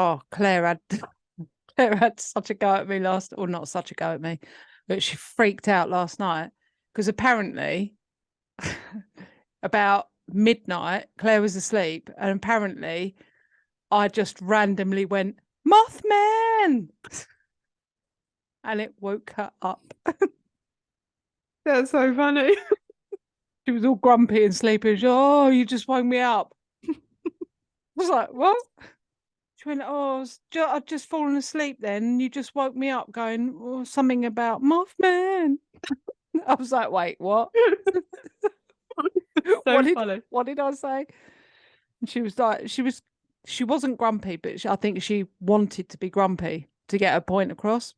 Oh, Claire had such a go at me not such a go at me, but she freaked out last night because apparently about midnight, Claire was asleep, and apparently I just randomly went, Mothman! And it woke her up. That's so funny. She was all grumpy and sleepy. She, oh, you just woke me up. I was like, what? She went, oh, I'd just fallen asleep then. And you just woke me up going, oh, something about Mothman. I was like, wait, what? Funny. What did I say? And she was like, she wasn't grumpy, but I think she wanted to be grumpy to get her point across.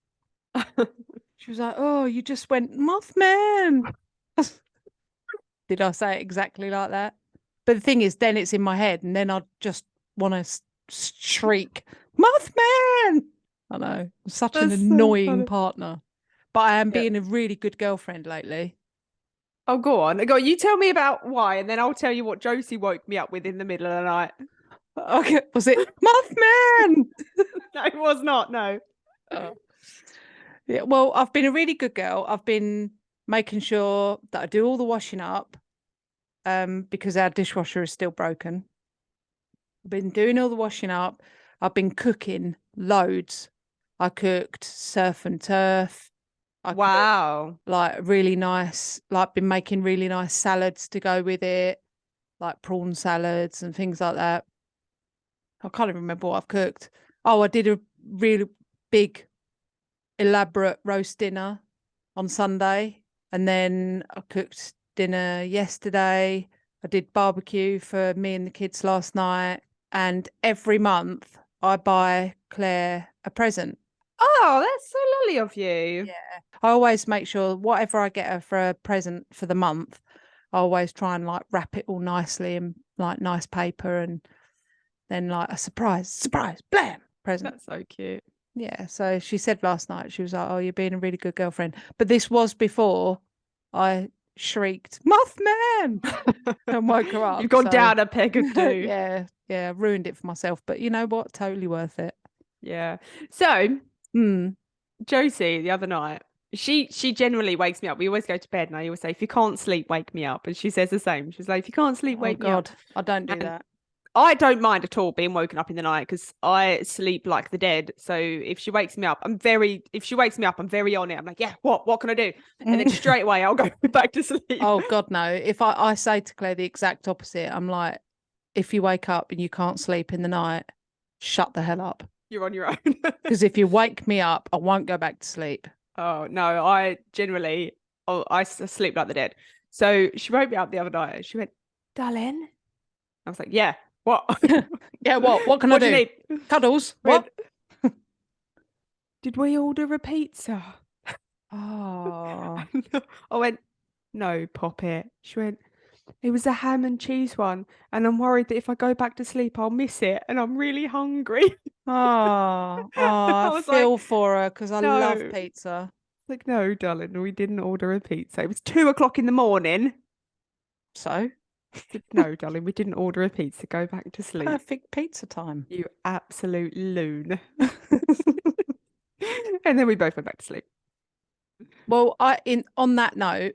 She was like, oh, you just went, Mothman. Did I say it exactly like that? But the thing is, then it's in my head, and then I just want to shriek, Mothman! I know, I'm such an annoying partner. But I am being a really good girlfriend lately. Oh, go on. You tell me about why, and then I'll tell you what Josie woke me up with in the middle of the night. Okay, was it Mothman? No, it was not, no. Oh. Yeah, well, I've been a really good girl. I've been making sure that I do all the washing up because our dishwasher is still broken. I've been doing all the washing up. I've been cooking loads. I cooked surf and turf. Wow. Like really nice, like been making really nice salads to go with it, like prawn salads and things like that. I can't even remember what I've cooked. Oh, I did a really big, elaborate roast dinner on Sunday. And then I cooked dinner yesterday. I did barbecue for me and the kids last night. And every month I buy Claire a present. Oh, that's so lovely of you. Yeah. I always make sure whatever I get her for a present for the month, I always try and like wrap it all nicely in like nice paper and then like a surprise, blam, present. That's so cute. Yeah. So she said last night, she was like, oh, you're being a really good girlfriend. But this was before I shrieked, Mothman! And woke her up. You've gone down a peg of two. Yeah, ruined it for myself. But you know what? Totally worth it. Yeah. So, Josie, the other night, she generally wakes me up. We always go to bed, and I always say, if you can't sleep, wake me up. And she says the same. She's like, if you can't sleep, wake me up. I don't do that. I don't mind at all being woken up in the night because I sleep like the dead. So if she wakes me up, I'm very on it. I'm like, yeah, what can I do? And then straight away I'll go back to sleep. Oh God, no. If I say to Claire the exact opposite, I'm like, if you wake up and you can't sleep in the night, shut the hell up. You're on your own. Because if you wake me up, I won't go back to sleep. Oh no, I sleep like the dead. So she woke me up the other night. She went, darling. I was like, yeah. What? Yeah, what? What can I do? Do you need? Cuddles? What? Did we order a pizza? Oh. I went, no, pop it. She went, it was a ham and cheese one. And I'm worried that if I go back to sleep, I'll miss it. And I'm really hungry. I feel for her because I love pizza. Like, no, darling, we didn't order a pizza. It was 2:00 in the morning. So? No, darling, we didn't order a pizza. Go back to sleep. Perfect pizza time. You absolute loon. And then we both went back to sleep. Well, on that note,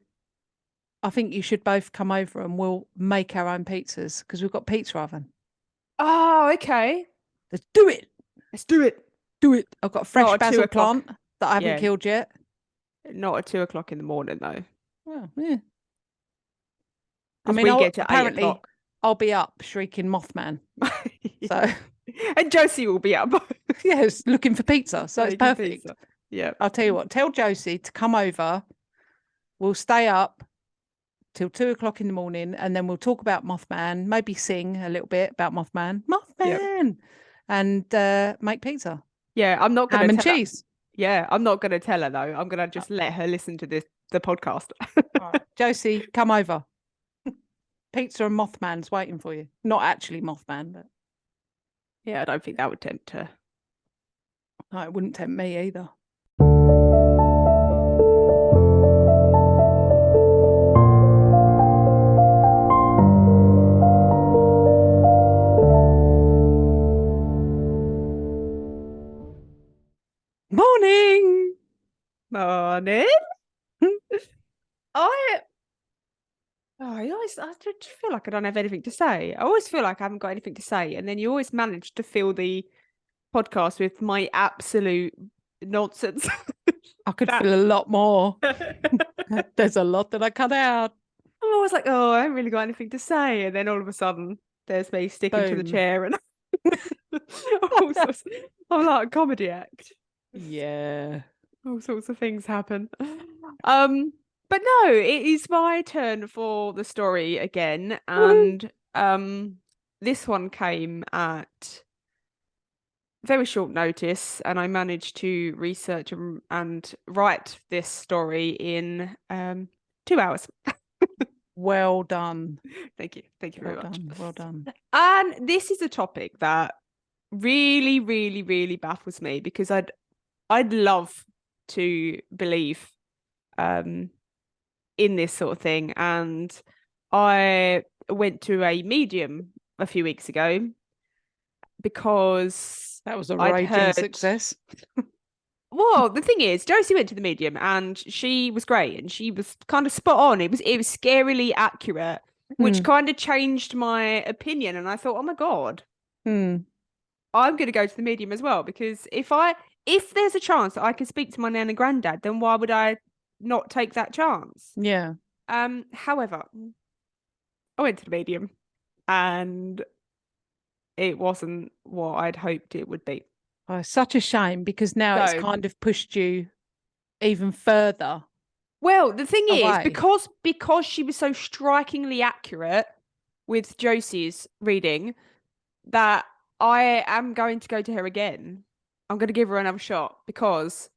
I think you should both come over and we'll make our own pizzas because we've got pizza oven. Oh, okay. Let's do it. Let's do it. Do it. I've got a fresh basil plant that I haven't killed yet. Not at 2:00 in the morning, though. Well, yeah. I mean, apparently I'll be up shrieking Mothman. So, and Josie will be up. Yes, looking for pizza. So it's perfect. Pizza. Yeah. I'll tell you what. Tell Josie to come over. We'll stay up till 2:00 in the morning, and then we'll talk about Mothman. Maybe sing a little bit about Mothman, and make pizza. Yeah, I'm not going to ham and cheese. Yeah, I'm not going to tell her though. I'm going to just let her listen to the podcast. Right. Josie, come over. Pizza and Mothman's waiting for you. Not actually Mothman, but yeah, I don't think that would tempt her. No, it wouldn't tempt me either. Morning. I just feel like I don't have anything to say. I always feel like I haven't got anything to say, and then you always manage to fill the podcast with my absolute nonsense. I could feel a lot more. There's a lot that I cut out. I'm always like, oh, I haven't really got anything to say, and then all of a sudden, there's me sticking to the Boom. chair, and all sorts. I'm like a comedy act. Yeah. All sorts of things happen. But no, it is my turn for the story again, and this one came at very short notice, and I managed to research and write this story in 2 hours. Well done. Thank you very much. Well done. And this is a topic that really, really, really baffles me, because I'd love to believe in this sort of thing. And I went to a medium a few weeks ago because that was a raging success. Well, the thing is, Josie went to the medium and she was great, and she was kind of spot on. It was scarily accurate, which kind of changed my opinion. And I thought, oh my God, I'm going to go to the medium as well, because if there's a chance that I can speak to my nan and granddad, then why would I not take that chance? Yeah. However, I went to the medium and it wasn't what I'd hoped it would be. Oh, it's such a shame, because now it's kind of pushed you even further. Well, the thing away. is, because she was so strikingly accurate with Josie's reading, that I am going to go to her again. I'm going to give her another shot, because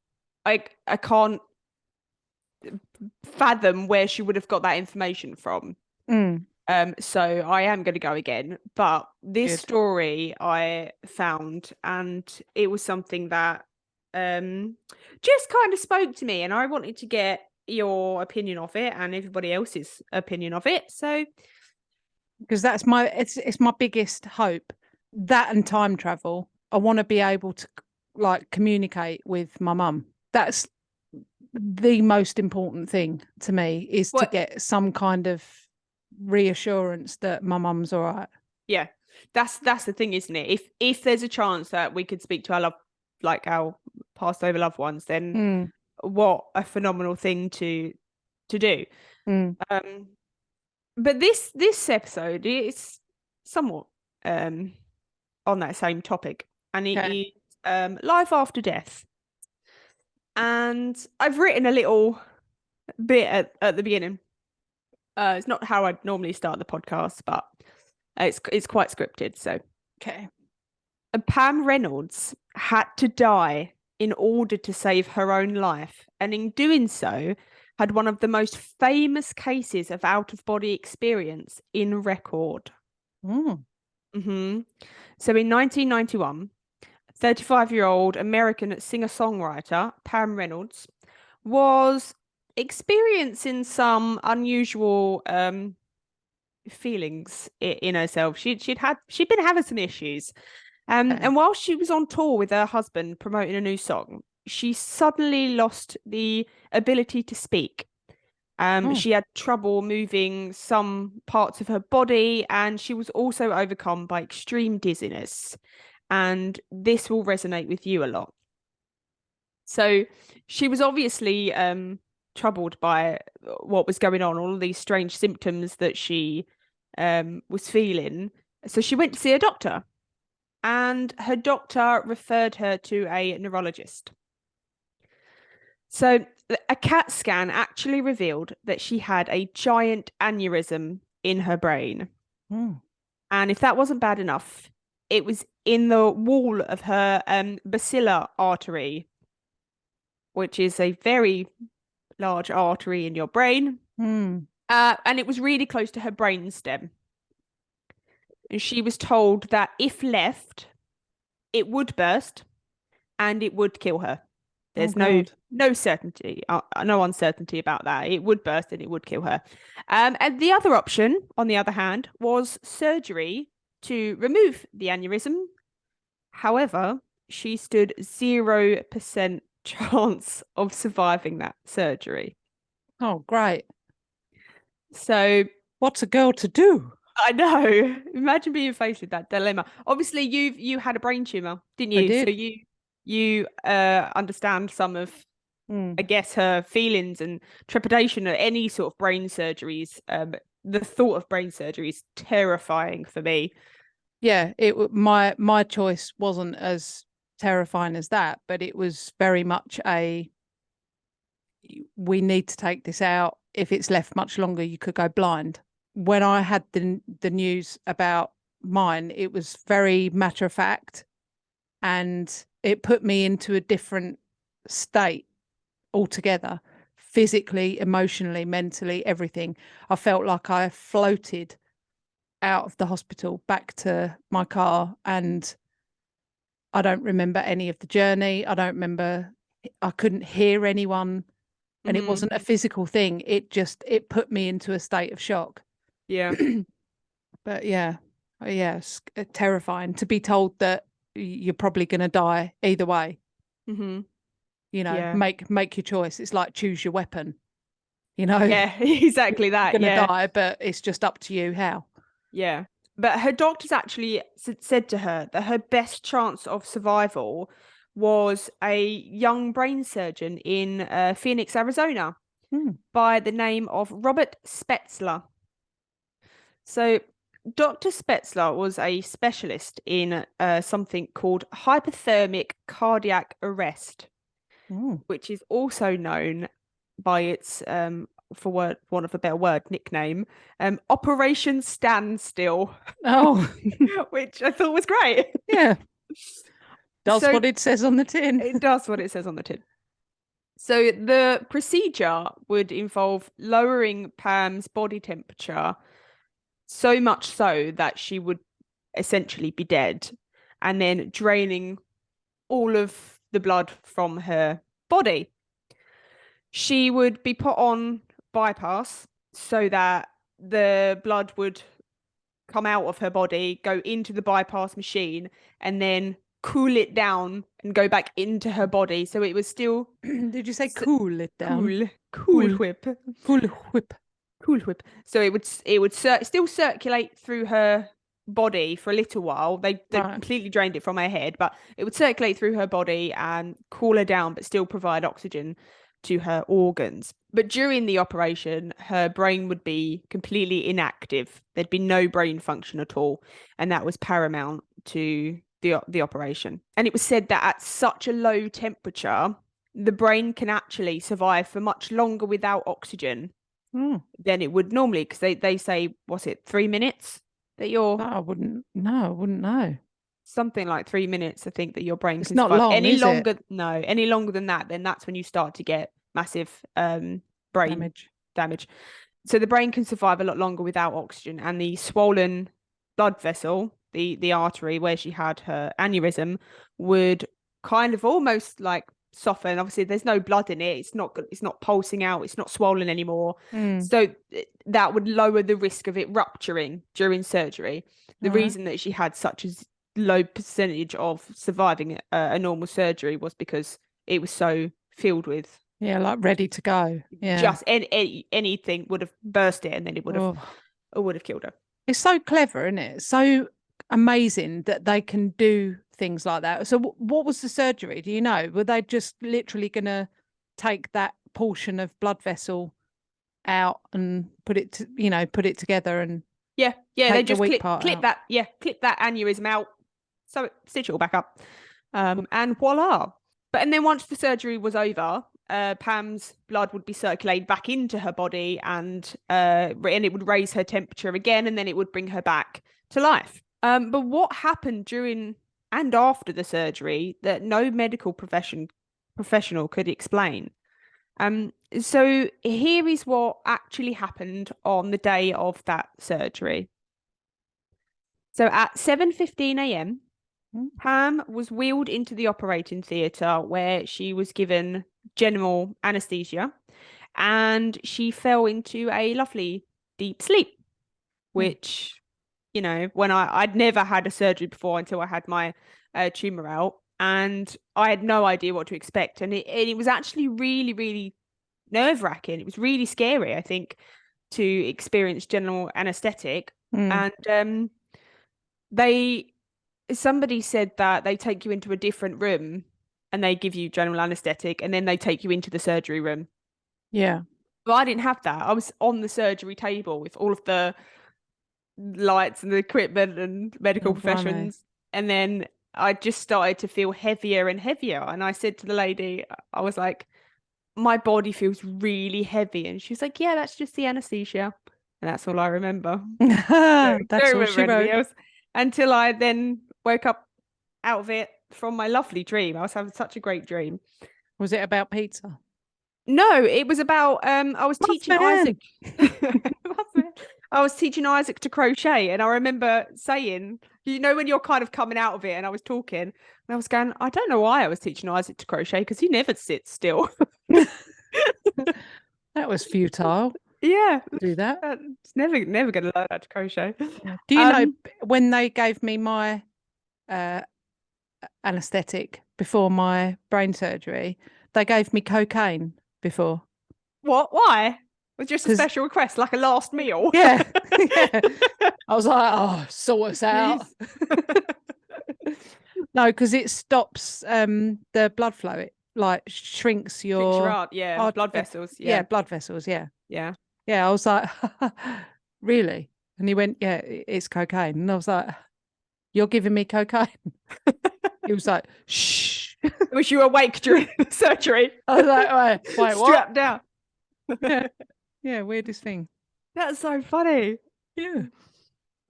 I can't fathom where she would have got that information from. So I am going to go again. But this story I found, and it was something that just kind of spoke to me, and I wanted to get your opinion of it and everybody else's opinion of it. So, because that's it's my biggest hope, that and time travel. I want to be able to like communicate with my mum. That's the most important thing to me, is to get some kind of reassurance that my mum's all right. Yeah, that's the thing, isn't it? If there's a chance that we could speak to our passed over loved ones, then what a phenomenal thing to do. But this episode is somewhat on that same topic, and it is life after death. And I've written a little bit at the beginning. It's not how I'd normally start the podcast, but it's quite scripted. So, Pam Reynolds had to die in order to save her own life, and in doing so, had one of the most famous cases of out-of-body experience in record. So in 1991, 35-year-old American singer-songwriter Pam Reynolds was experiencing some unusual feelings in herself. She'd been having some issues, and while she was on tour with her husband promoting a new song, she suddenly lost the ability to speak. She had trouble moving some parts of her body, and she was also overcome by extreme dizziness. And this will resonate with you a lot. So she was obviously troubled by what was going on, all of these strange symptoms that she was feeling. So she went to see a doctor, and her doctor referred her to a neurologist. So a CAT scan actually revealed that she had a giant aneurysm in her brain. And if that wasn't bad enough, it was in the wall of her basilar artery, which is a very large artery in your brain. And it was really close to her brainstem. And she was told that if left, it would burst and it would kill her. There's no certainty, no uncertainty about that. It would burst and it would kill her. And the other option, on the other hand, was surgery to remove the aneurysm. However, she stood 0% chance of surviving that surgery. Oh, great. So what's a girl to do? I know. Imagine being faced with that dilemma. Obviously, you had a brain tumor, didn't you? I did. So you understand some of, I guess, her feelings and trepidation at any sort of brain surgeries. The thought of brain surgery is terrifying for me. Yeah, my choice wasn't as terrifying as that, but it was very much we need to take this out. If it's left much longer, you could go blind. When I had the news about mine, it was very matter of fact, and it put me into a different state altogether, physically, emotionally, mentally, everything. I felt like I floated out of the hospital back to my car, and I don't remember any of the journey. I couldn't hear anyone, and it wasn't a physical thing. It put me into a state of shock. Yeah. But yeah, it's terrifying to be told that you're probably going to die either way. Yeah. Make your choice. It's like choose your weapon. Yeah, exactly that. You're gonna die, but it's just up to you how. Yeah. But her doctors actually said to her that her best chance of survival was a young brain surgeon in Phoenix, Arizona, by the name of Robert Spetzler. So Dr. Spetzler was a specialist in something called hypothermic cardiac arrest, which is also known by its for want of a better word, nickname, Operation Standstill. Oh, which I thought was great. Yeah. Does what it says on the tin. It does what it says on the tin. So the procedure would involve lowering Pam's body temperature so much so that she would essentially be dead, and then draining all of the blood from her body. She would be put on bypass so that the blood would come out of her body, go into the bypass machine, and then cool it down and go back into her body. So it was still. Did you say cool it down? Cool whip. Cool whip. Cool whip. So it would still circulate through her body for a little while. They completely drained it from her head, but it would circulate through her body and cool her down, but still provide oxygen to her organs. But during the operation, her brain would be completely inactive. There'd be no brain function at all, and that was paramount to the operation. And it was said that at such a low temperature, the brain can actually survive for much longer without oxygen than it would normally, because they say, what's it, 3 minutes that you're. I wouldn't know. Something like 3 minutes, I think, that your brain it's can not survive. long, any is longer it? No, any longer than that, then that's when you start to get massive brain damage. So the brain can survive a lot longer without oxygen, and the swollen blood vessel, the artery where she had her aneurysm, would kind of almost like soften. Obviously there's no blood in it, it's not pulsing out, it's not swollen anymore. So that would lower the risk of it rupturing during surgery. The reason that she had such a low percentage of surviving a normal surgery was because it was so filled with like ready to go. Just anything would have burst it, and then it would have killed her. It's so clever, isn't it? So amazing that they can do things like that. So what was the surgery? Do you know? Were they just literally going to take that portion of blood vessel out and put it together and they just clip that aneurysm out, so stitch it all back up, and voila. And then once the surgery was over, Pam's blood would be circulated back into her body, and it would raise her temperature again, and then it would bring her back to life. But what happened during and after the surgery that no medical professional could explain. So here is what actually happened on the day of that surgery. So at 7:15 a.m., Pam was wheeled into the operating theatre, where she was given general anesthesia, and she fell into a lovely deep sleep, which, when I'd never had a surgery before until I had my tumor out. and I had no idea what to expect. And it was actually really, really nerve-wracking. It was really scary, I think, to experience general anesthetic. And somebody said that they take you into a different room and they give you general anesthetic, and then they take you into the surgery room. Yeah. But I didn't have that. I was on the surgery table with all of the lights and the equipment and medical professions. And then I just started to feel heavier and heavier. And I said to the lady, I was like, my body feels really heavy. And she was like, yeah, that's just the anesthesia. And that's all I remember. That's all she wrote. Else, until I then woke up out of it from my lovely dream. I was having such a great dream. Was it about pizza? No, it was about I was teaching Isaac. I was teaching Isaac to crochet, and I remember saying, you know, when you're kind of coming out of it, and I was talking, and I was going, I don't know why I was teaching Isaac to crochet, because he never sits still. That was futile. Yeah, do that. It's never going to learn how to crochet. Do you know when they gave me my anesthetic before my brain surgery, they gave me cocaine before? What? Why? Was just a special request, like a last meal? Yeah. Yeah. I was like, oh, sort us out. No, because it stops the blood flow. It like shrinks your blood vessels. Yeah, blood vessels. Yeah. Yeah. Yeah. I was like, really? And he went, yeah, it's cocaine. And I was like, you're giving me cocaine? He was like, shh. Was you awake during the surgery? I was like, wait, what? Strapped down. Yeah, weirdest thing. That's so funny. Yeah.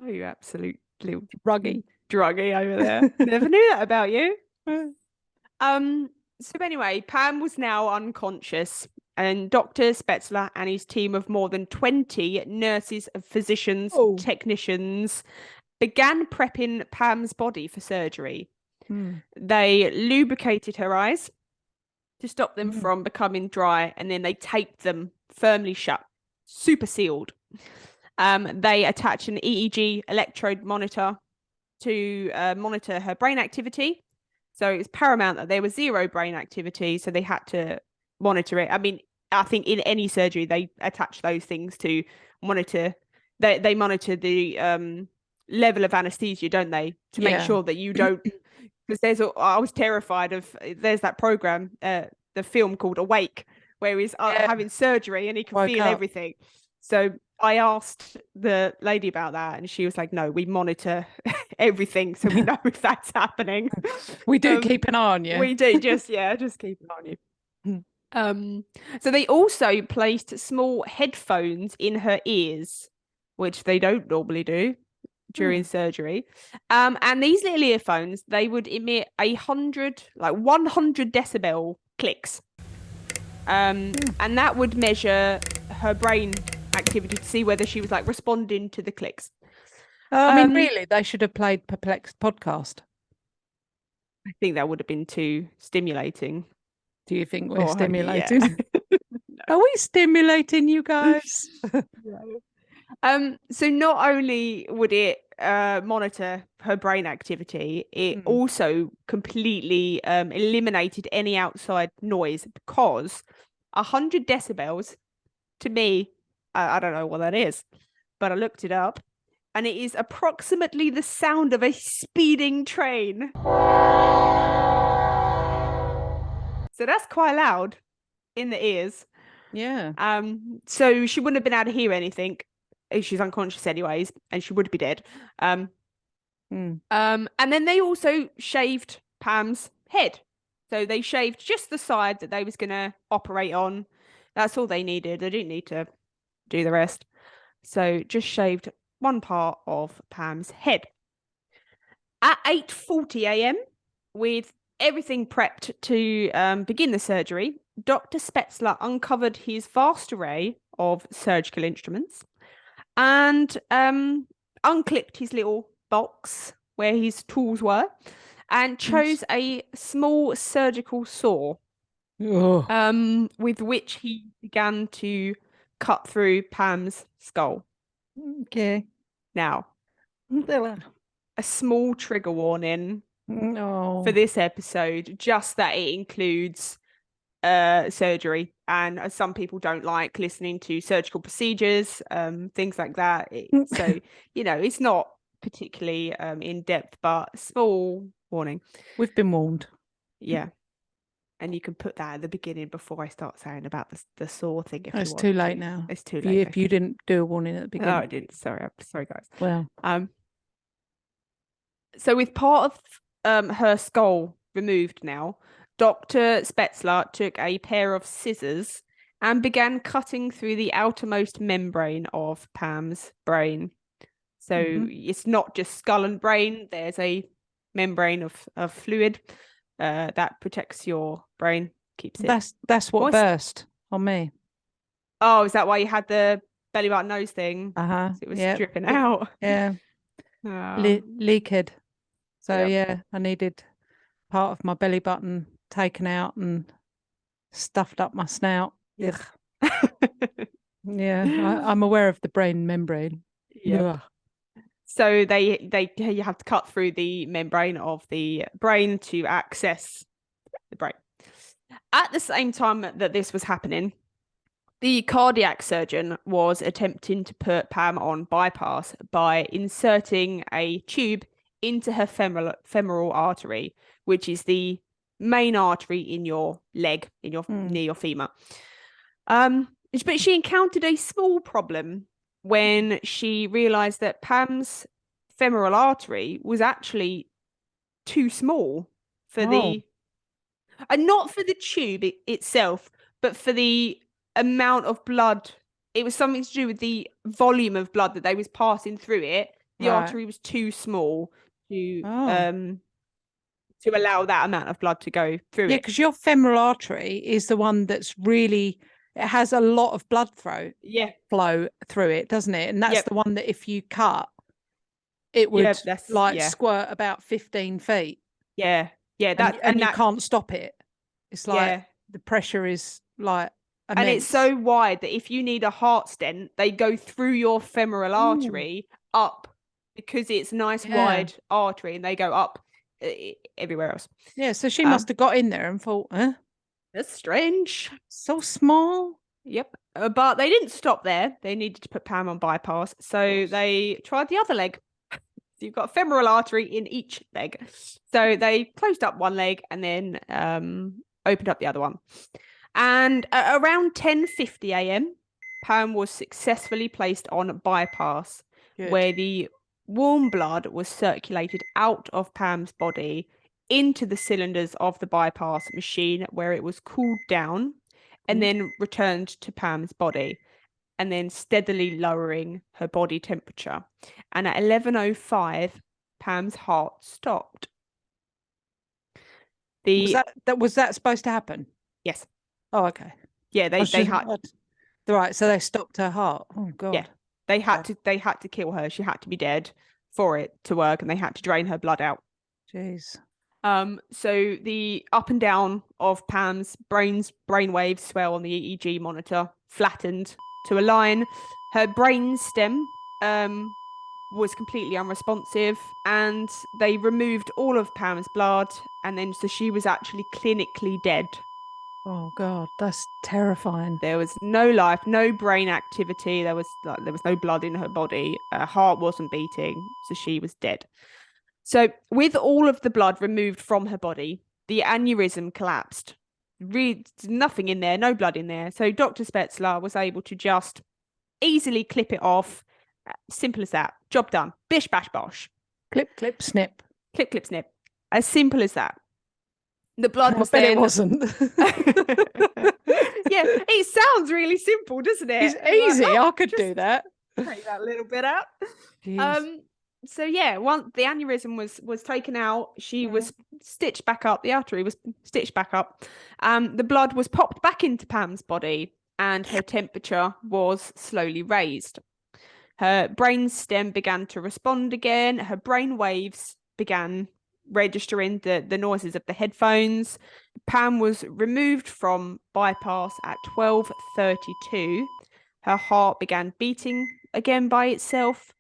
Oh, you absolute little druggie over there. Never knew that about you. So anyway, Pam was now unconscious, and Dr. Spetzler and his team of more than 20 nurses, physicians, technicians began prepping Pam's body for surgery. They lubricated her eyes to stop them from becoming dry, and then they taped them firmly shut, super sealed. They attached an EEG electrode monitor to monitor her brain activity. So it was paramount that there was zero brain activity, so they had to monitor it. I mean, I think in any surgery they attach those things to monitor. They monitor the level of anesthesia, don't they, to make sure that you don't. Because I was terrified of. There's that program, the film called Awake, where he's having surgery and he can feel everything. So I asked the lady about that, and she was like, no, we monitor everything, so we know if that's happening. We do keep an eye on you. We do, just keep an eye on you. So they also placed small headphones in her ears, which they don't normally do during surgery. And these little earphones, they would emit 100 decibel clicks. And that would measure her brain activity to see whether she was like responding to the clicks. I mean, really, they should have played Perplexed Podcast. I think that would have been too stimulating. Do you think we're stimulating? No. Are we stimulating you guys? So not only would it monitor her brain activity, it also completely eliminated any outside noise, because 100 decibels, to me, I don't know what that is, but I looked it up, and it is approximately the sound of a speeding train. So that's quite loud in the ears. Yeah. So she wouldn't have been able to hear anything. She's unconscious anyways, and she would be dead. And then they also shaved Pam's head. So they shaved just the side that they was going to operate on. That's all they needed. They didn't need to do the rest. So just shaved one part of Pam's head. At 8:40 a.m., with everything prepped to begin the surgery, Dr. Spetzler uncovered his vast array of surgical instruments and unclipped his little box where his tools were, and chose a small surgical saw with which he began to cut through Pam's skull. Okay. Now, a small trigger warning. No. for this episode, just that it includes surgery, and some people don't like listening to surgical procedures, things like that. So it's not particularly in depth, but small warning. We've been warned. Yeah. And you can put that at the beginning before I start saying about the saw thing. If It's you want too late to. now. It's too If late. if you didn't do a warning at the beginning. Oh, I didn't. Sorry, guys. Well, so with part of her skull removed now, Dr. Spetzler took a pair of scissors and began cutting through the outermost membrane of Pam's brain. So it's not just skull and brain. There's a membrane of fluid that protects your brain, keeps it. That's what burst on me. Oh, is that why you had the belly button nose thing? So it was dripping out. Yeah. Leaked. So yeah, I needed part of my belly button taken out and stuffed up my snout. Yeah. I'm aware of the brain membrane. Yeah. So you have to cut through the membrane of the brain to access the brain. At the same time that this was happening, the cardiac surgeon was attempting to put Pam on bypass by inserting a tube into her femoral artery, which is the main artery in your leg, near your femur. But she encountered a small problem when she realized that Pam's femoral artery was actually too small for and not for the tube itself, but for the amount of blood. It was something to do with the volume of blood that they was passing through it. The artery was too small to allow that amount of blood to go through it. Yeah, because your femoral artery is the one that's really, it has a lot of blood flow through it, doesn't it? And that's the one that if you cut, it would squirt about 15 feet. Yeah. And you can't stop it. It's like the pressure is like immense. And it's so wide that if you need a heart stent, they go through your femoral artery up, because it's nice wide artery, and they go up everywhere else. Yeah, so she must have got in there and thought, that's strange. So small. Yep. But they didn't stop there. They needed to put Pam on bypass. So they tried the other leg. So you've got a femoral artery in each leg. So they closed up one leg and then opened up the other one. And around 10:50 a.m., Pam was successfully placed on bypass, where the warm blood was circulated out of Pam's body into the cylinders of the bypass machine, where it was cooled down and then returned to Pam's body, and then steadily lowering her body temperature. And at 11:05, Pam's heart stopped. Was that supposed to happen? Yes. Oh, okay. Yeah, they had. Right, so they stopped her heart. Oh God. Yeah, they had to kill her. She had to be dead for it to work, and they had to drain her blood out. Jeez. So the up and down of Pam's brainwaves swell on the EEG monitor flattened to a line. Her brain stem was completely unresponsive, and they removed all of Pam's blood, and then so she was actually clinically dead. Oh God, that's terrifying. There was no life, no brain activity. There was no blood in her body. Her heart wasn't beating, so she was dead. So with all of the blood removed from her body, the aneurysm collapsed. Nothing in there, no blood in there. So Dr. Spetzler was able to just easily clip it off. Simple as that. Job done. Bish, bash, bosh. Clip, clip, snip. Clip, clip, snip. As simple as that. The blood was then... it wasn't. Yeah, it sounds really simple, doesn't it? It's easy. I could do that. Take that little bit out. So yeah, once the aneurysm was taken out, she was stitched back up. The artery was stitched back up. The blood was popped back into Pam's body, and her temperature was slowly raised. Her brain stem began to respond again. Her brain waves began registering the noises of the headphones. Pam was removed from bypass at 12:32. Her heart began beating again by itself,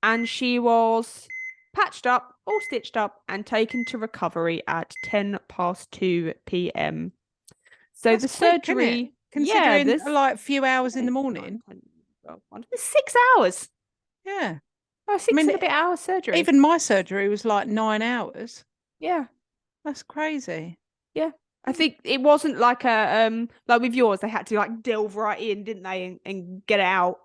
and she was patched up all stitched up, and taken to recovery at 2 p.m. So That's the quick, isn't surgery, it? Considering this like a few hours in the morning. 6 hours. Yeah. Oh, six I mean, and a bit hours surgery. even my surgery was like 9 hours. Yeah. That's crazy. Yeah. I think it wasn't like like with yours, they had to like delve right in, didn't they, and get it out.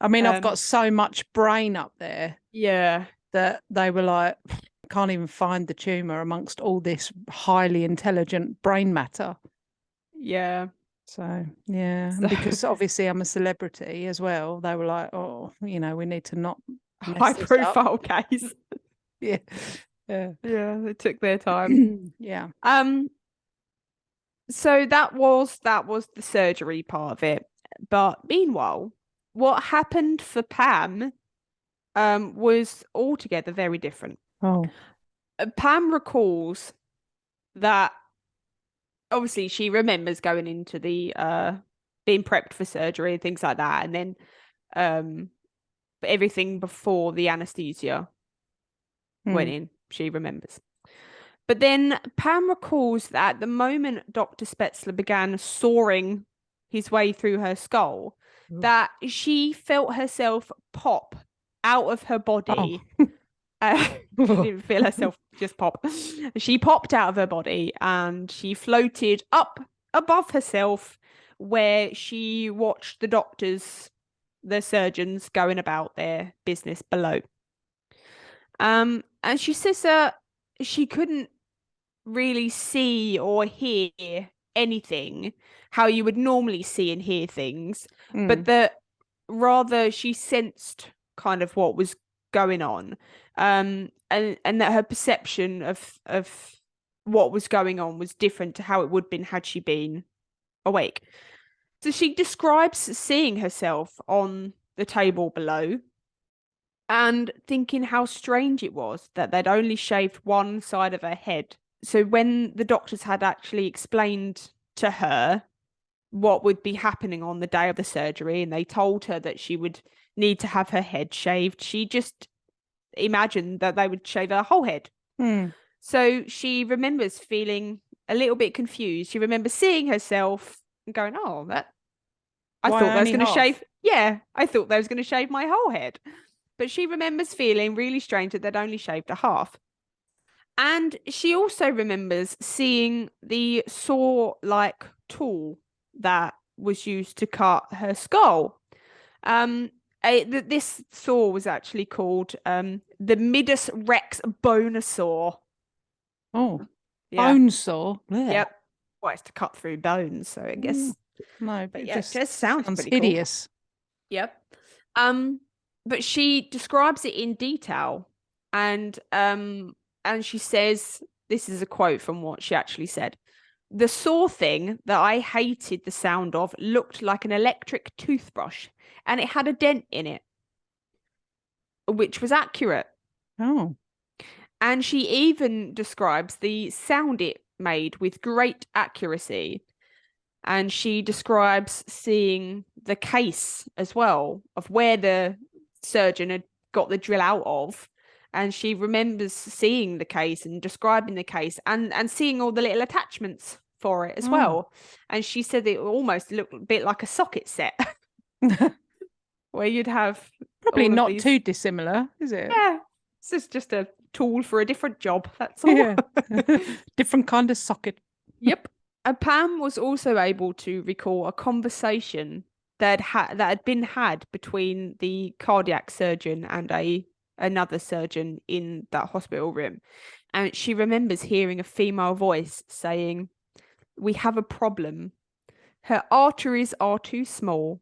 I mean, I've got so much brain up there. Yeah. That they were like, can't even find the tumor amongst all this highly intelligent brain matter. Yeah. So, yeah. And because obviously I'm a celebrity as well, they were like, oh, we need to not high profile case. Yeah. Yeah. Yeah, they took their time. Yeah. So that was the surgery part of it. But meanwhile, what happened for Pam was altogether very different. Oh. Pam recalls that obviously she remembers going into the being prepped for surgery and things like that, and then everything before the anesthesia went in, she remembers. But then Pam recalls that the moment Dr. Spetzler began sawing his way through her skull, that she felt herself pop out of her body. She didn't feel herself just pop. She popped out of her body and she floated up above herself, where she watched the surgeons going about their business below. And she says that she couldn't really see or hear anything how you would normally see and hear things, but that rather she sensed kind of what was going on, and that her perception of what was going on was different to how it would have been had she been awake. So she describes seeing herself on the table below and thinking how strange it was that they'd only shaved one side of her head. So when the doctors had actually explained to her what would be happening on the day of the surgery, and they told her that she would need to have her head shaved, she just imagined that they would shave her whole head. So she remembers feeling a little bit confused. She remembers seeing herself and going, oh, I thought they was going to shave. Yeah, I thought they was going to shave my whole head. But she remembers feeling really strange that they'd only shaved a half. And she also remembers seeing the saw-like tool that was used to cut her skull. This saw was actually called the Midas Rex bone saw. Oh, yeah. Bone saw. Blech. Yep. Well, it's to cut through bones, so I guess. No, but it yeah, just it sounds pretty hideous. Cool. Yep. But she describes it in detail, and she says, this is a quote from what she actually said: "The saw thing that I hated the sound of looked like an electric toothbrush, and it had a dent in it," which was accurate. Oh. And she even describes the sound it made with great accuracy. And she describes seeing the case as well of where the surgeon had got the drill out of. And she remembers seeing the case and describing the case and seeing all the little attachments for it as well. And she said it almost looked a bit like a socket set where you'd have probably not too dissimilar, is it? Yeah, it's just a tool for a different job. That's all. Yeah. Different kind of socket. Yep. Pam was also able to recall a conversation that had been had between the cardiac surgeon and another surgeon in that hospital room. And she remembers hearing a female voice saying, "We have a problem. Her arteries are too small."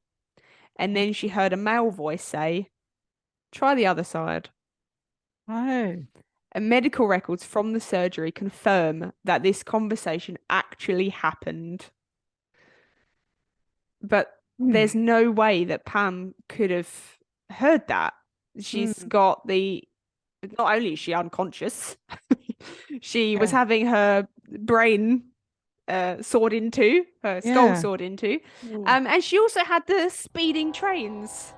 And then she heard a male voice say, "Try the other side." Oh. And medical records from the surgery confirm that this conversation actually happened. But there's no way that Pam could have heard that. She's got not only is she unconscious, she was having her brain sawed into, her skull sawed into. And she also had the speeding trains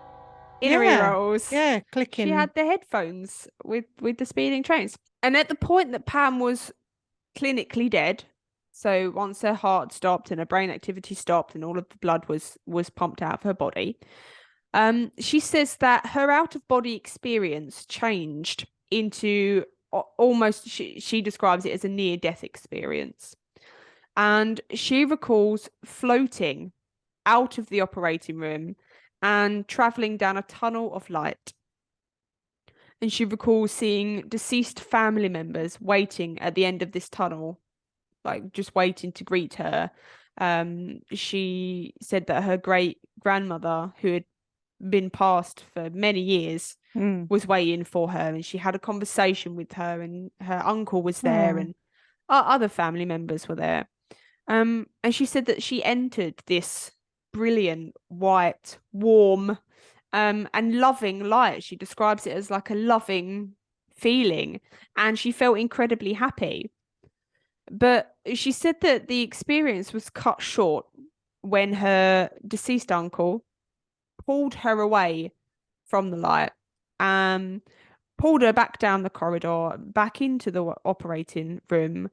in her ear rolls. Yeah, clicking. She had the headphones with the speeding trains. And at the point that Pam was clinically dead, so once her heart stopped and her brain activity stopped and all of the blood was pumped out of her body, she says that her out of body experience changed into almost, she describes it as a near death experience. And she recalls floating out of the operating room and traveling down a tunnel of light. And she recalls seeing deceased family members waiting at the end of this tunnel, like just waiting to greet her. She said that her great grandmother, who had been passed for many years, was waiting for her, and she had a conversation with her, and her uncle was there, and other family members were there. And she said that she entered this brilliant, white, warm, and loving light. She describes it as like a loving feeling, and she felt incredibly happy. But she said that the experience was cut short when her deceased uncle pulled her away from the light, pulled her back down the corridor, back into the operating room,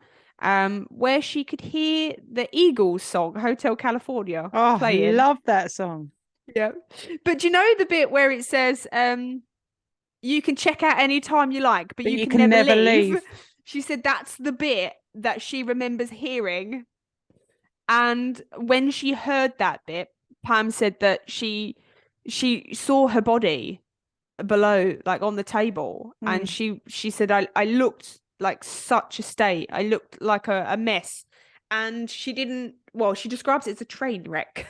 where she could hear the Eagles song, Hotel California, playing. Love that song. Yeah. But do you know the bit where it says, you can check out anytime you like, but you can never leave? She said that's the bit that she remembers hearing. And when she heard that bit, Pam said that she saw her body below, like on the table, and she said, I looked like such a state. I looked like a mess. And she didn't, well, she describes it as a train wreck.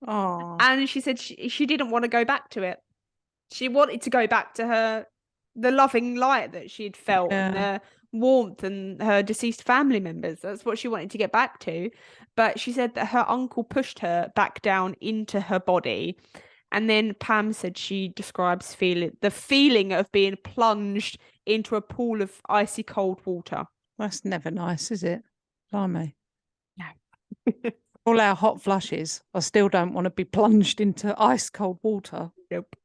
And she said she didn't want to go back to it. She wanted to go back to the loving light that she'd felt, and the warmth, and her deceased family members. That's what she wanted to get back to. But she said that her uncle pushed her back down into her body. And then Pam said she describes the feeling of being plunged into a pool of icy cold water. That's never nice, is it? Blimey. No. All our hot flushes, I still don't want to be plunged into ice cold water. Nope.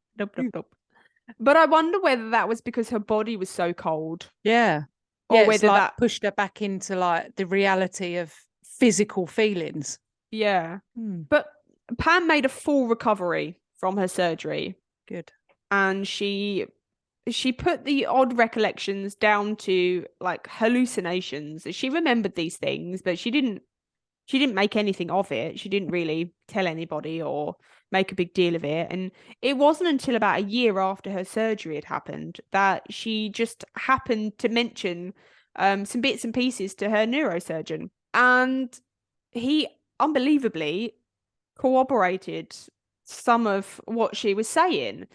But I wonder whether that was because her body was so cold. Yeah. Or whether like that pushed her back into like the reality of physical feelings. Yeah. But Pam made a full recovery from her surgery. Good. And she put the odd recollections down to like hallucinations. She remembered these things, but she didn't make anything of it. She didn't really tell anybody or make a big deal of it. And it wasn't until about a year after her surgery had happened that she just happened to mention some bits and pieces to her neurosurgeon. And he unbelievably corroborated some of what she was saying,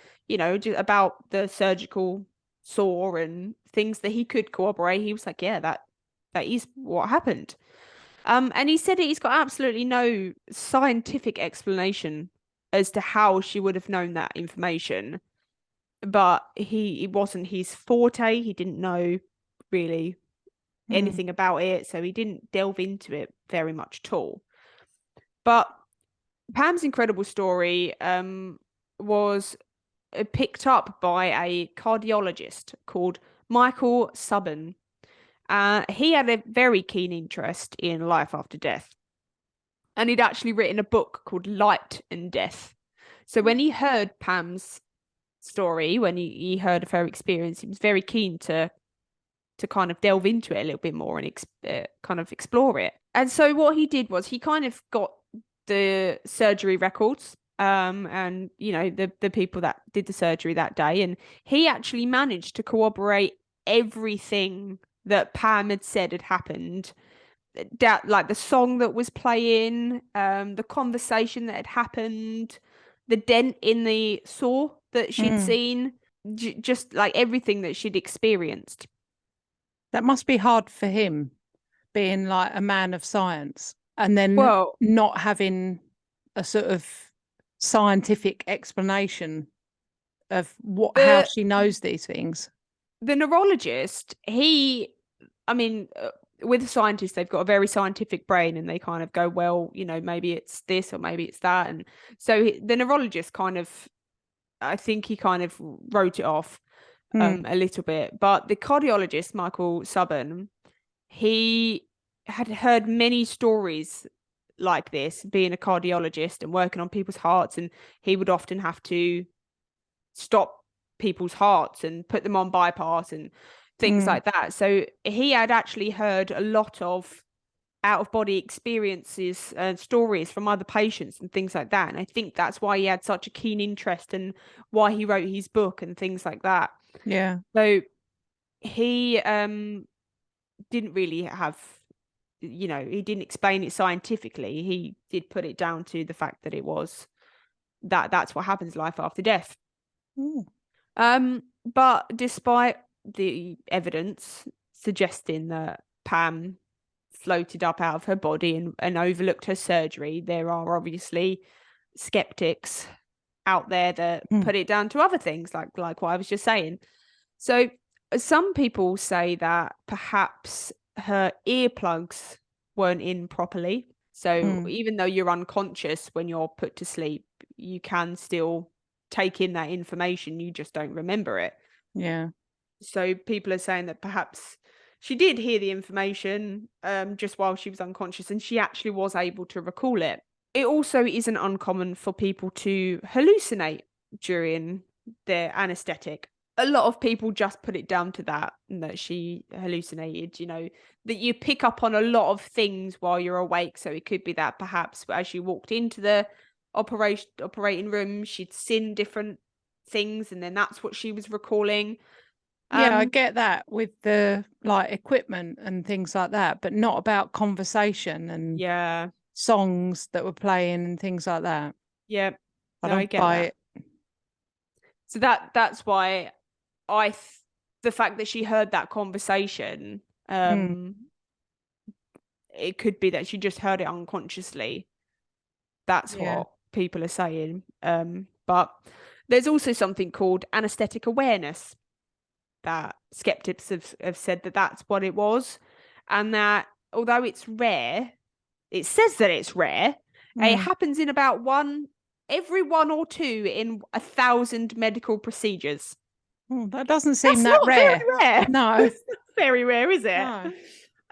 about the surgical saw and things that he could corroborate. He was like, yeah, that is what happened. And he said he's got absolutely no scientific explanation as to how she would have known that information. But it wasn't his forte. He didn't know really anything about it, so he didn't delve into it very much at all. But Pam's incredible story was picked up by a cardiologist called Michael Subban. He had a very keen interest in life after death. And he'd actually written a book called Light and Death. So when he heard Pam's story, when he heard of her experience, he was very keen to kind of delve into it a little bit more and kind of explore it. And so what he did was he kind of got the surgery records and the people that did the surgery that day, and he actually managed to corroborate everything that Pam had said had happened. That, like the song that was playing, the conversation that had happened, the dent in the saw that she'd seen, just like everything that she'd experienced. That must be hard for him, being like a man of science and then not having a sort of scientific explanation of how she knows these things. The neurologist, with scientists, they've got a very scientific brain and they kind of go, well, maybe it's this or maybe it's that. And so the neurologist I think he kind of wrote it off. a little bit. But the cardiologist, Michael Subban, he had heard many stories like this, being a cardiologist and working on people's hearts, and he would often have to stop people's hearts and put them on bypass and things like that. So he had actually heard a lot of out-of-body experiences and stories from other patients and things like that. And I think that's why he had such a keen interest and why he wrote his book and things like that. Yeah. So he didn't really have, he didn't explain it scientifically. He did put it down to the fact that it was that's what happens, life after death. Ooh. But despite the evidence suggesting that Pam floated up out of her body and overlooked her surgery, there are obviously skeptics out there that put it down to other things, like what I was just saying. So some people say that perhaps her earplugs weren't in properly. So even though you're unconscious when you're put to sleep, you can still take in that information, you just don't remember it. Yeah. So people are saying that perhaps she did hear the information just while she was unconscious, and she actually was able to recall it. It also isn't uncommon for people to hallucinate during their anesthetic. A lot of people just put it down to that she hallucinated, that you pick up on a lot of things while you're awake. So it could be that perhaps as she walked into the operating room, she'd seen different things, and then that's what she was recalling. Yeah, I get that with the equipment and things like that, but not about conversation and songs that were playing and things like that. Yeah, I don't buy it. So that's why the fact that she heard that conversation, it could be that she just heard it unconsciously. That's what people are saying. But there's also something called anesthetic awareness that skeptics have said that that's what it was, and that although it's rare, it says that it's rare, it happens in about every 1 or 2 in 1,000 medical procedures. That doesn't seem that rare. Very rare. No, it's not very rare, is it? No.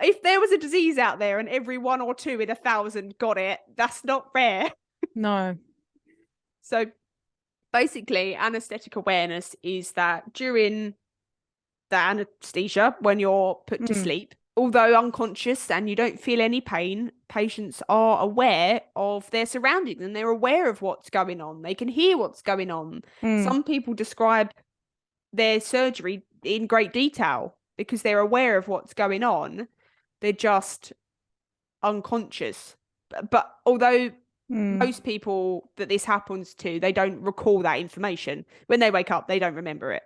If there was a disease out there and every 1 or 2 in 1,000 got it, that's not rare. No. So basically, anesthetic awareness is that during the anesthesia, when you're put to sleep, although unconscious and you don't feel any pain, patients are aware of their surroundings and they're aware of what's going on. They can hear what's going on. Some people describe their surgery in great detail because they're aware of what's going on. They're just unconscious. But although most people that this happens to, they don't recall that information. When they wake up, they don't remember it.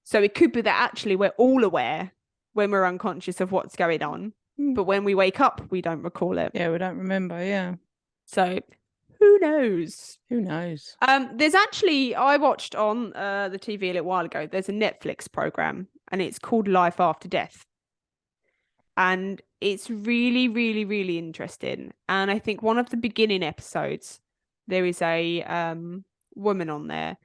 So it could be that actually we're all aware when we're unconscious of what's going on, but when we wake up, we don't recall it. Yeah, we don't remember, yeah. So who knows? Who knows? There's actually, I watched on the TV a little while ago, there's a Netflix program and it's called Life After Death. And it's really, really, really interesting. And I think one of the beginning episodes, there is a woman on there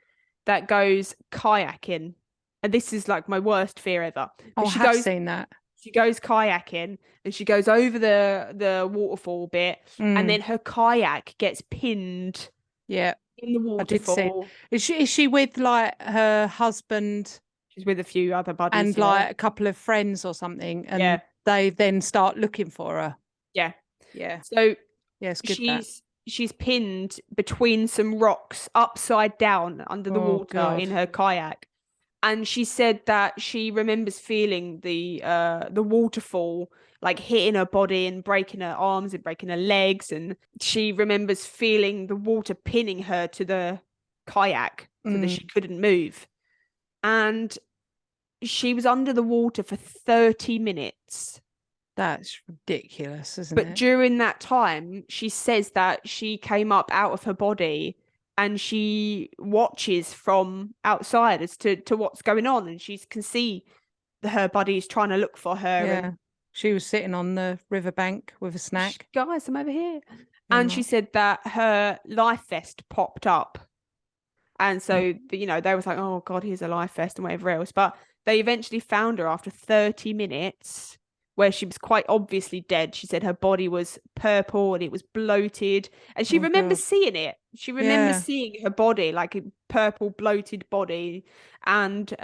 that goes kayaking. And this is like my worst fear ever. Oh, I have seen that. She goes kayaking and she goes over the waterfall bit, and then her kayak gets pinned. Yeah, in the waterfall. Is she with her husband? She's with a few other buddies and a couple of friends or something, and they then start looking for her. Yeah. So it's good. She's pinned between some rocks, upside down under the water in her kayak. And she said that she remembers feeling the waterfall hitting her body and breaking her arms and breaking her legs. And she remembers feeling the water pinning her to the kayak so that she couldn't move. And she was under the water for 30 minutes. That's ridiculous, isn't it? But during that time, she says that she came up out of her body and she watches from outside as to what's going on, and she can see her buddies trying to look for her. Yeah, she was sitting on the riverbank with a snack. Guys, I'm over here. And she said that her life vest popped up And so, they was like, oh God, here's a life vest and whatever else. But they eventually found her after 30 minutes where she was quite obviously dead. She said her body was purple and it was bloated. And she Oh remembers God. seeing it. She remembers Yeah. seeing her body, like a purple, bloated body. And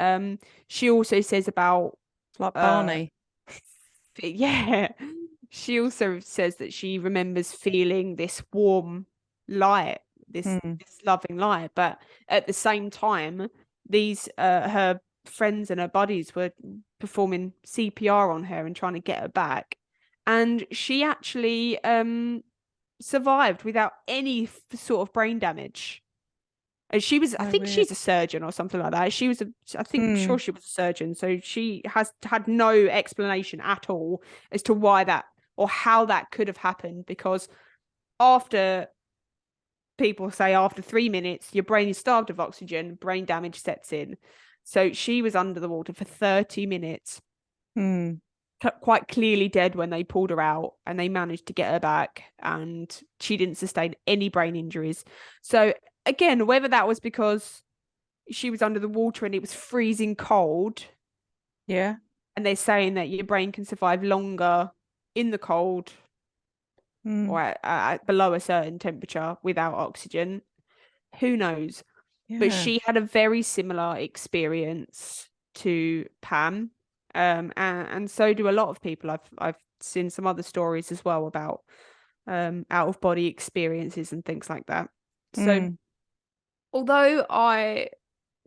she also says about It's like uh Barney. yeah. She also says that she remembers feeling this warm light, Mm. this loving light, but at the same time, these her friends and her buddies were performing CPR on her and trying to get her back, and she actually survived without any sort of brain damage. And she was, I So think weird. she's a surgeon or something like that. She was, I think, sure Mm. she was a surgeon. So she has had no explanation at all as to why that or how that could have happened. Because after people say after 3 minutes, your brain is starved of oxygen, brain damage sets in. So she was under the water for 30 minutes, Mm. quite clearly dead when they pulled her out, and they managed to get her back, and she didn't sustain any brain injuries. So again, whether that was because she was under the water and it was freezing cold, Yeah. and they're saying that your brain can survive longer in the cold Mm. or at below a certain temperature without oxygen. Who knows? But Yeah. she had a very similar experience to Pam. And so do a lot of people. I've seen some other stories as well about out of body experiences and things like that. So Mm. although I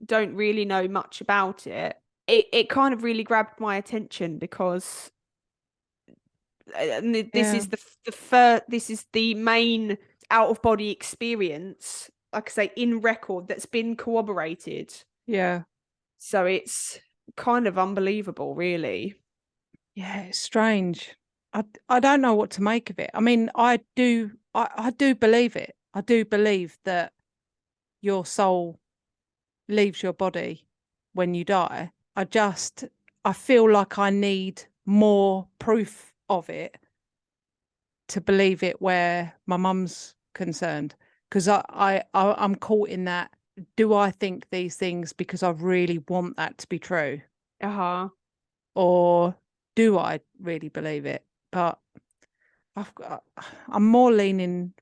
don't really know much about it, it kind of really grabbed my attention because this Yeah. is the first, this is the main out of body experience, like I say, in record that's been corroborated. Yeah. So it's kind of unbelievable, really. Yeah. It's strange. I don't know what to make of it. I mean, I do believe it. I do believe that your soul leaves your body when you die. I feel like I need more proof of it to believe it where my mum's concerned. Because I'm caught in that. Do I think these things because I really want that to be true? Uh-huh. Or do I really believe it? But I'm more leaning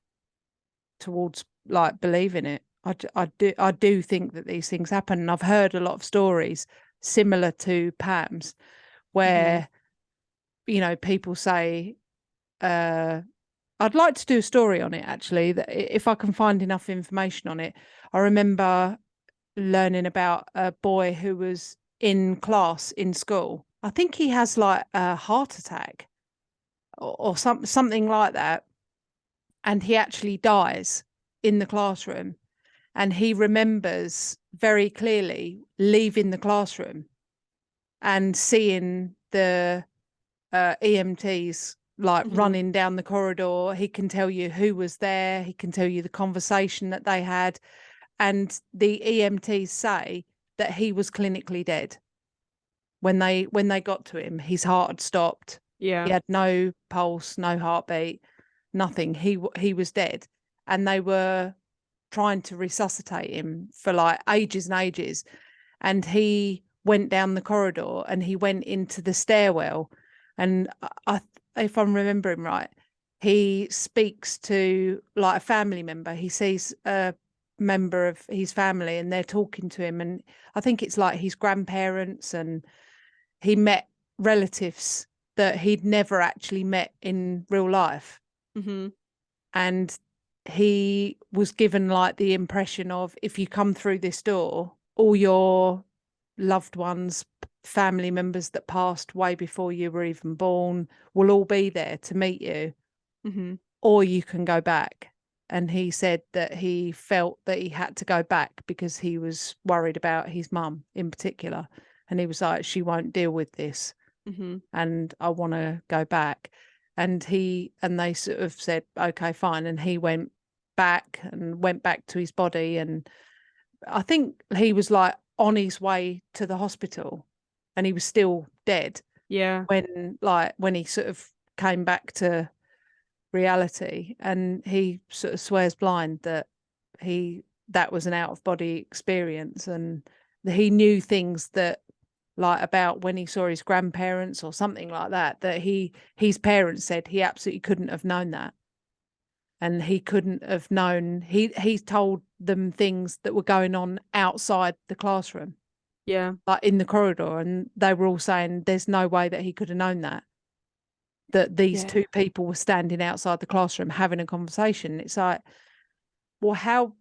towards like believing it. I do think that these things happen. And I've heard a lot of stories similar to Pam's Hmm. where, people say, I'd like to do a story on it actually, that if I can find enough information on it. I remember learning about a boy who was in class in school. I think he has like a heart attack or something like that. And he actually dies in the classroom. And he remembers very clearly leaving the classroom and seeing the EMTs like Hmm. running down the corridor. He can tell you who was there. He can tell you the conversation that they had. And the EMTs say that he was clinically dead when they got to him. His heart had stopped. He Yeah. had no pulse, no heartbeat, nothing. He was dead, and they were trying to resuscitate him for like ages and ages. And he went down the corridor and he went into the stairwell. And if I'm remembering right, he speaks to like a family member. He sees a member of his family and they're talking to him. And I think it's like his grandparents, and he met relatives that he'd never actually met in real life. Hmm. And he was given like the impression of, if you come through this door, all your loved ones, family members that passed way before you were even born, will all be there to meet you, Hmm. or you can go back. And he said that he felt that he had to go back because he was worried about his mum in particular. And he was like, she won't deal with this Hmm. and I want to go back. And they sort of said, okay, fine. And he went back to his body. And I think he was like on his way to the hospital and he was still dead Yeah. when he sort of came back to reality. And he sort of swears blind that he that was an out-of-body experience, and he knew things that, like, about when he saw his grandparents or something like that, that his parents said he absolutely couldn't have known that. And he couldn't have known, he told them things that were going on outside the classroom. Yeah. Like in the corridor, and they were all saying there's no way that he could have known that these two people were standing outside the classroom having a conversation. It's like, well, how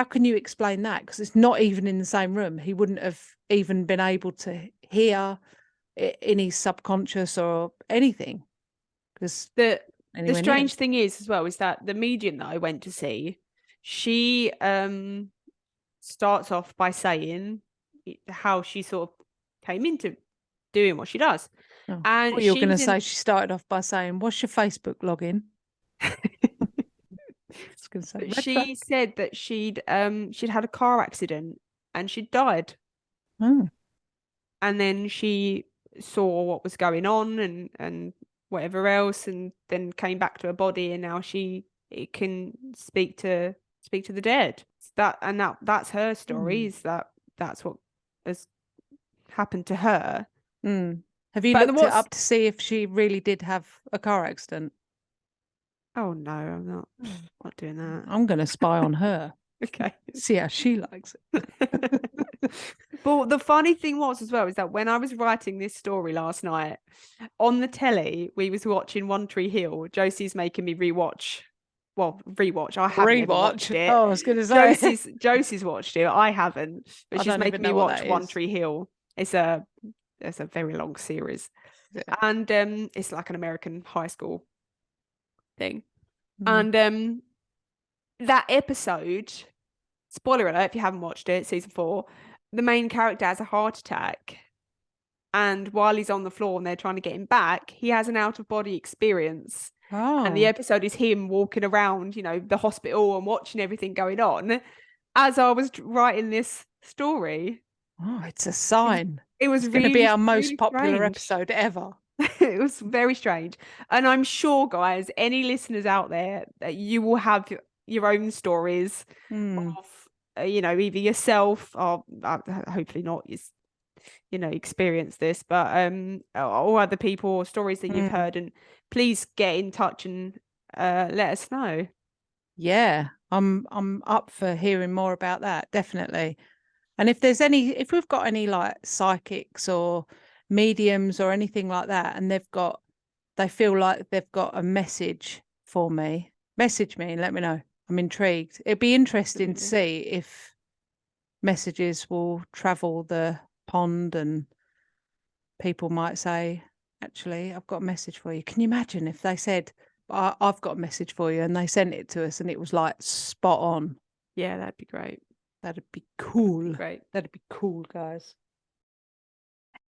can you explain that? Because it's not even in the same room. He wouldn't have even been able to hear in his subconscious or anything. Because the strange thing is as well is that the medium that I went to see, she starts off by saying how she sort of came into doing what she does. Oh, and you're going to say she started off by saying, "What's your Facebook login?" Say, she said that she'd had a car accident and she'd died. Oh. And then she saw what was going on and whatever else, and then came back to her body, and now it can speak to the dead. That's her story. Is that's what has happened to her. Have you looked it up to see if she really did have a car accident? Oh no, I'm not doing that. I'm going to spy on her. Okay. See how she likes it. But the funny thing was as well is that when I was writing this story last night, on the telly, we was watching One Tree Hill. Josie's making me rewatch. I haven't watched it. Oh, I was going to say Josie's watched it. I haven't, but she's making me watch One Tree Hill. It's a very long series, and it's like an American high school thing. And that episode, spoiler alert if you haven't watched it, season 4, the main character has a heart attack, and while he's on the floor and they're trying to get him back, he has an out-of-body experience. And the episode is him walking around, the hospital and watching everything going on as I was writing this story. Oh, it's a sign. It was going to be our most popular episode ever. It was very strange. And I'm sure, guys, any listeners out there, that you will have your own stories of, either yourself or hopefully not, experience this, but or other people, or stories that you've heard. And please get in touch and let us know. Yeah, I'm up for hearing more about that, definitely. And if we've got any like psychics or mediums or anything like that, and they feel like they've got a message for me, message me and let me know. I'm intrigued. It'd be interesting to see if messages will travel the pond, and people might say, actually, I've got a message for you. Can you imagine if they said, I've got a message for you, and they sent it to us and it was like spot on? Yeah, that'd be great. That'd be cool. Great. That'd be cool, guys.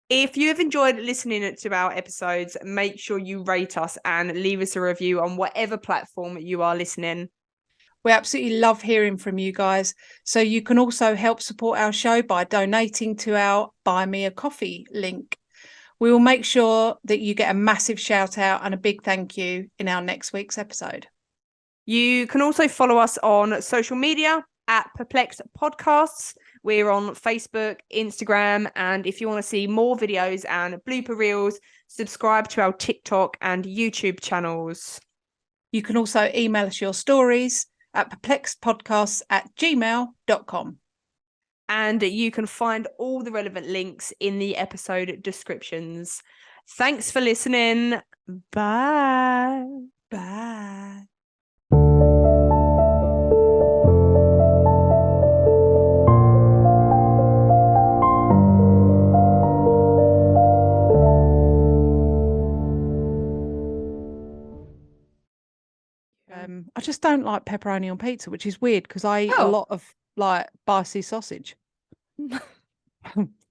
If you have enjoyed listening to our episodes, make sure you rate us and leave us a review on whatever platform you are listening. We absolutely love hearing from you guys. So you can also help support our show by donating to our Buy Me a Coffee link. We will make sure that you get a massive shout out and a big thank you in our next week's episode. You can also follow us on social media at Perplexed Podcasts. We're on Facebook, Instagram, and if you want to see more videos and blooper reels, subscribe to our TikTok and YouTube channels. You can also email us your stories at perplexedpodcasts@gmail.com. And you can find all the relevant links in the episode descriptions. Thanks for listening. Bye. Bye. I just don't like pepperoni on pizza, which is weird because I eat a lot of like Barcy sausage.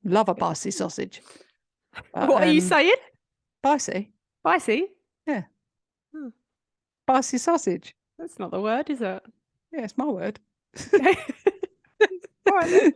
Love a Barcy sausage. But, what are you saying? Barcy. Barcy? Yeah. Barcy sausage. That's not the word, is it? Yeah, it's my word. All right.